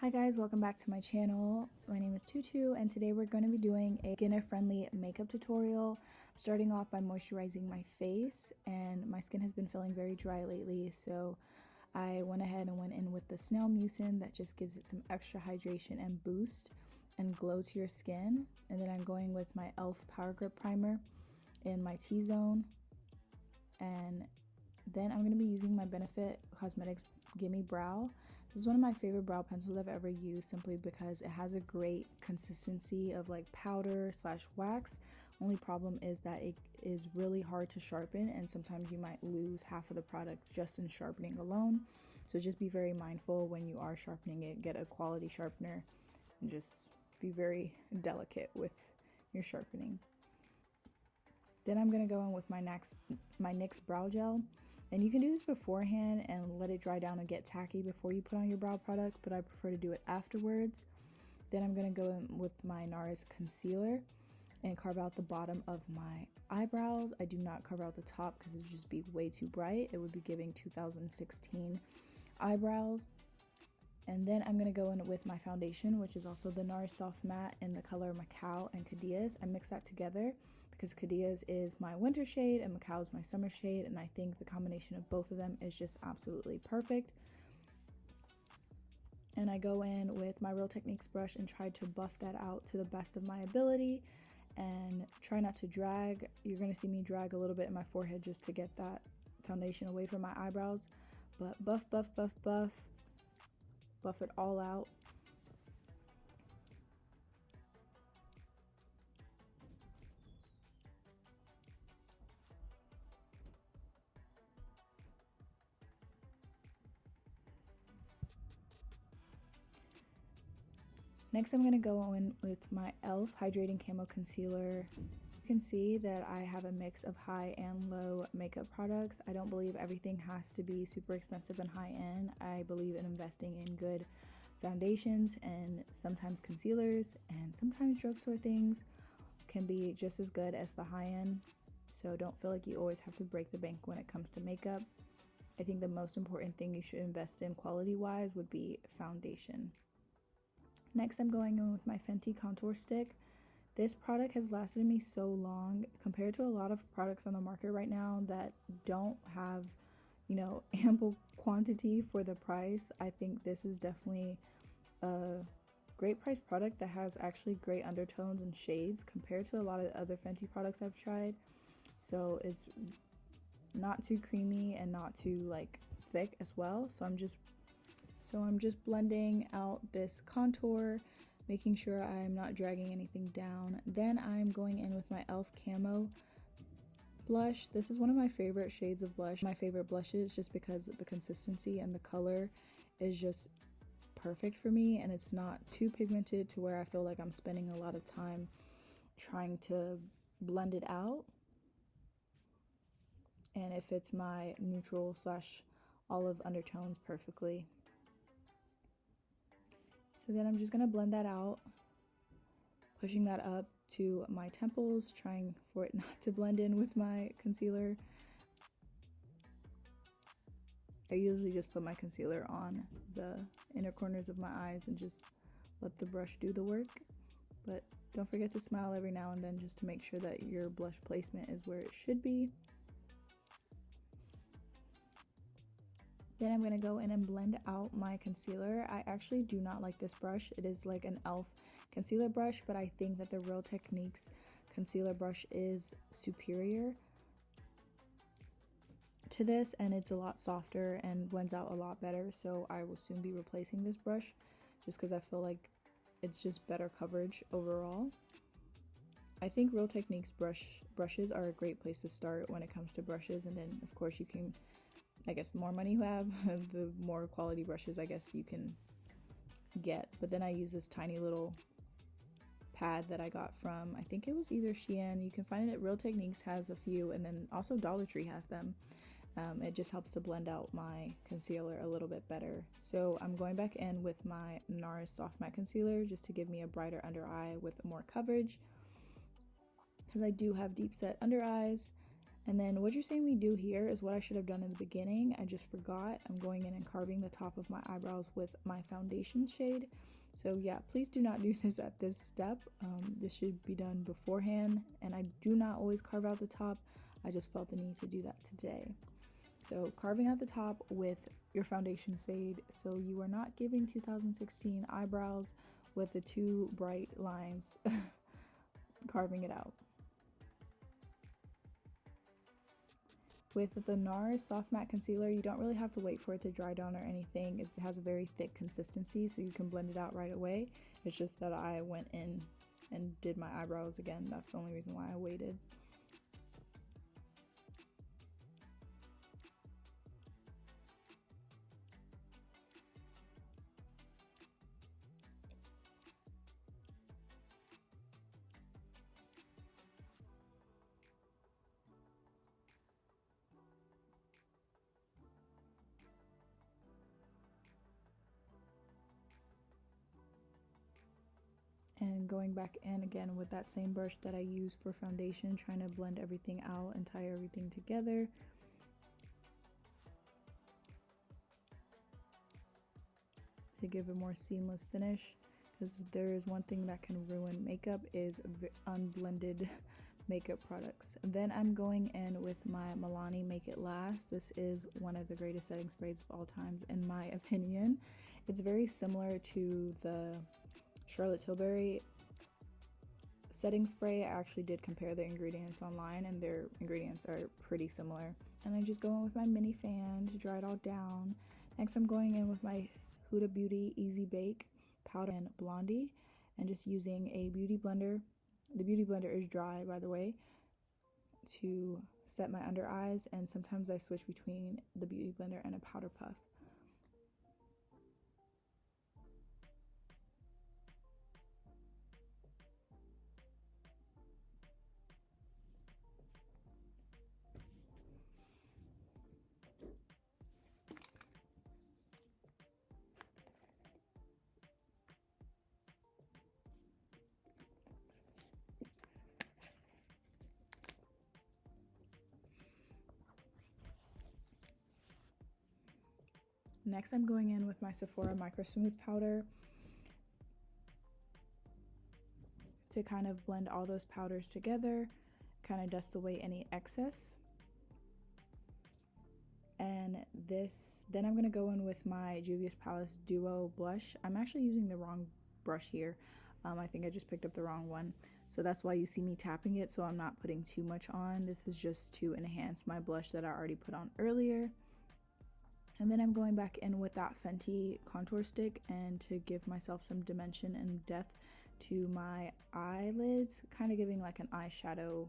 Hi guys, welcome back to my channel. My name is Tutu and today we're going to be doing a beginner-friendly makeup tutorial. Starting off by moisturizing my face, and my skin has been feeling very dry lately, so I went ahead and went in with the Snail Mucin that just gives it some extra hydration and boost and glow to your skin. And then I'm going with my e.l.f. Power Grip Primer in my T-zone, and then I'm going to be using my Benefit Cosmetics Gimme Brow. This is one of my favorite brow pencils I've ever used, simply because it has a great consistency of like powder slash wax. Only problem is that it is really hard to sharpen, and sometimes you might lose half of the product just in sharpening alone. So just be very mindful when you are sharpening it. Get a quality sharpener and just be very delicate with your sharpening. Then I'm going to go in with my NYX brow gel, and you can do this beforehand and let it dry down and get tacky before you put on your brow product, but I prefer to do it afterwards. Then I'm going to go in with my NARS concealer and carve out the bottom of my eyebrows. I do not carve out the top because it would just be way too bright. It would be giving 2016 eyebrows. And then I'm going to go in with my foundation, which is also the NARS Soft Matte in the color Macao and Cadilla's. I mix that together because Cadilla's is my winter shade and Macao is my summer shade, and I think the combination of both of them is just absolutely perfect. And I go in with my Real Techniques brush and try to buff that out to the best of my ability and try not to drag. You're going to see me drag a little bit in my forehead just to get that foundation away from my eyebrows, but buff, buff, buff, buff. Buff it all out. Next, I'm going to go in with my e.l.f. Hydrating Camo Concealer. You can see that I have a mix of high and low makeup products. I don't believe everything has to be super expensive and high end. I believe in investing in good foundations and sometimes concealers, and sometimes drugstore things can be just as good as the high end. So don't feel like you always have to break the bank when it comes to makeup. I think the most important thing you should invest in quality wise would be foundation. Next, I'm going in with my Fenty contour stick. This product has lasted me so long compared to a lot of products on the market right now that don't have, ample quantity for the price. I think this is definitely a great price product that has actually great undertones and shades compared to a lot of other Fenty products I've tried. So it's not too creamy and not too like thick as well. So I'm just blending out this contour, making sure I'm not dragging anything down. Then I'm going in with my e.l.f. Camo blush. This is one of my favorite shades of blush. My favorite blushes, just because the consistency and the color is just perfect for me, and it's not too pigmented to where I feel like I'm spending a lot of time trying to blend it out. And it fits my neutral slash olive undertones perfectly. So then I'm just going to blend that out, pushing that up to my temples, trying for it not to blend in with my concealer. I usually just put my concealer on the inner corners of my eyes and just let the brush do the work. But don't forget to smile every now and then just to make sure that your blush placement is where it should be. Then I'm going to go in and blend out my concealer. I actually do not like this brush. It is like an e.l.f. concealer brush, but I think that the Real Techniques concealer brush is superior to this, and it's a lot softer and blends out a lot better. So I will soon be replacing this brush just because I feel like it's just better coverage overall. I think Real Techniques brushes are a great place to start when it comes to brushes, and then of course you can, I guess the more money you have, the more quality brushes I guess you can get. But then I use this tiny little pad that I got from, I think it was either Shein. You can find it at Real Techniques, has a few, and then also Dollar Tree has them. It just helps to blend out my concealer a little bit better. So I'm going back in with my NARS Soft Matte Concealer just to give me a brighter under eye with more coverage, because I do have deep set under eyes. And then what you're seeing me do here is what I should have done in the beginning. I just forgot. I'm going in and carving the top of my eyebrows with my foundation shade. So yeah, please do not do this at this step. This should be done beforehand, and I do not always carve out the top. I just felt the need to do that today. So carving out the top with your foundation shade, so you are not giving 2016 eyebrows with the two bright lines. Carving it out. With the NARS Soft Matte Concealer, you don't really have to wait for it to dry down or anything. It has a very thick consistency, so you can blend it out right away. It's just that I went in and did my eyebrows again. That's the only reason why I waited. And going back in again with that same brush that I used for foundation, trying to blend everything out and tie everything together. To give a more seamless finish, because there is one thing that can ruin makeup is unblended makeup products. Then I'm going in with my Milani Make It Last. This is one of the greatest setting sprays of all times in my opinion. It's very similar to the Charlotte Tilbury setting spray. I actually did compare the ingredients online, and their ingredients are pretty similar. And I just go in with my mini fan to dry it all down. Next I'm going in with my Huda Beauty Easy Bake powder and blondie, and just using a beauty blender. The beauty blender is dry, by the way, to set my under eyes, and sometimes I switch between the beauty blender and a powder puff. Next I'm going in with my Sephora Micro Smooth powder to kind of blend all those powders together, kind of dust away any excess. And then I'm going to go in with my Juvia's Palace Duo blush. I'm actually using the wrong brush here. I think I just picked up the wrong one. So that's why you see me tapping it, so I'm not putting too much on. This is just to enhance my blush that I already put on earlier. And then I'm going back in with that Fenty contour stick, and to give myself some dimension and depth to my eyelids, kind of giving like an eyeshadow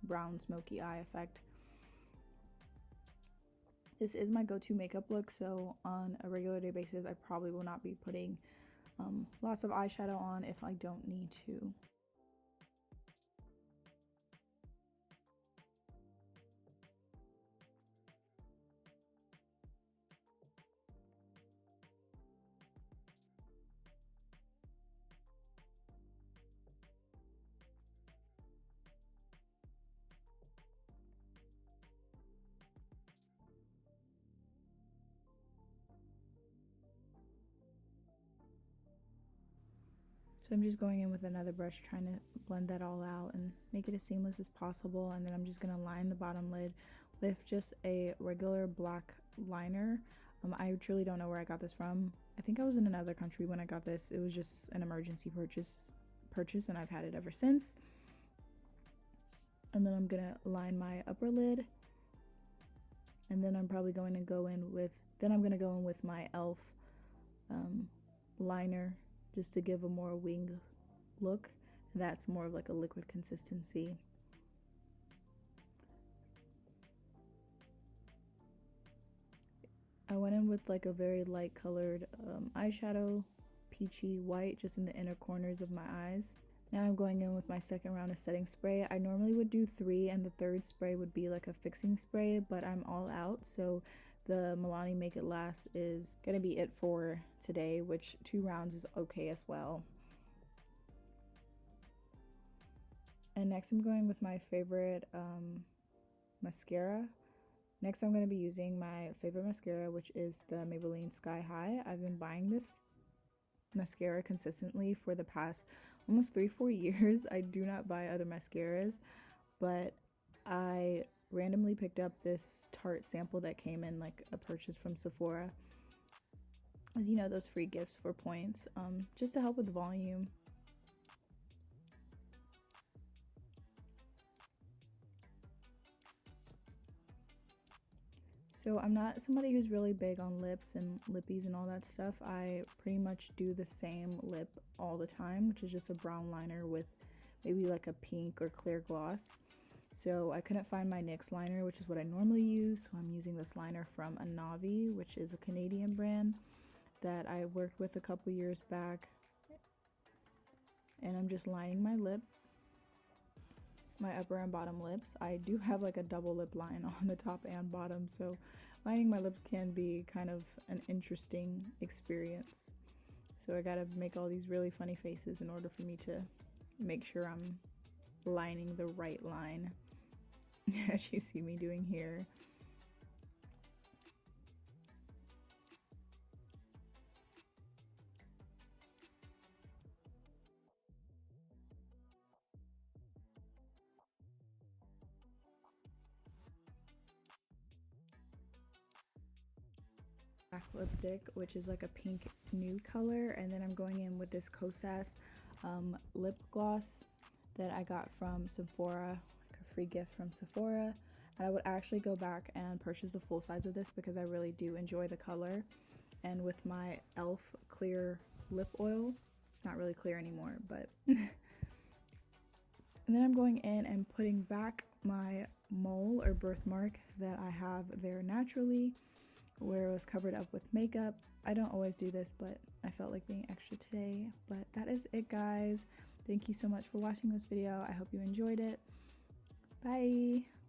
brown smoky eye effect. This is my go-to makeup look, so on a regular day basis I probably will not be putting lots of eyeshadow on if I don't need to. So I'm just going in with another brush, trying to blend that all out and make it as seamless as possible. And then I'm just going to line the bottom lid with just a regular black liner. I truly don't know where I got this from. I think I was in another country when I got this. It was just an emergency purchase, and I've had it ever since. And then I'm going to line my upper lid. And then I'm probably going to go in with, my e.l.f. Liner, just to give a more winged look. That's more of like a liquid consistency. I went in with like a very light colored eyeshadow, peachy white, just in the inner corners of my eyes. Now I'm going in with my second round of setting spray. I normally would do 3, and the third spray would be like a fixing spray, but I'm all out, so the Milani Make It Last is gonna be it for today, which 2 rounds is okay as well. And next I'm going with my favorite mascara. Next, I'm going to be using my favorite mascara, which is the Maybelline Sky High. I've been buying this mascara consistently for the past almost 3-4 years. I do not buy other mascaras, but I randomly picked up this Tarte sample that came in like a purchase from Sephora, as you know, those free gifts for points, just to help with volume. So I'm not somebody who's really big on lips and lippies and all that stuff. I pretty much do the same lip all the time, which is just a brown liner with maybe like a pink or clear gloss. So I couldn't find my NYX liner, which is what I normally use, so I'm using this liner from Navi, which is a Canadian brand that I worked with a couple years back. And I'm just lining my lip, my upper and bottom lips. I do have like a double lip line on the top and bottom, so lining my lips can be kind of an interesting experience. So I gotta make all these really funny faces in order for me to make sure I'm lining the right line, as you see me doing here. Black lipstick, which is like a pink nude color, and then I'm going in with this Kosas lip gloss that I got from Sephora, like a free gift from Sephora. And I would actually go back and purchase the full size of this because I really do enjoy the color. And with my e.l.f. clear lip oil, it's not really clear anymore, but and then I'm going in and putting back my mole or birthmark that I have there naturally, where it was covered up with makeup. I don't always do this, but I felt like being extra today. But that is it, guys. Thank you so much for watching this video. I hope you enjoyed it. Bye!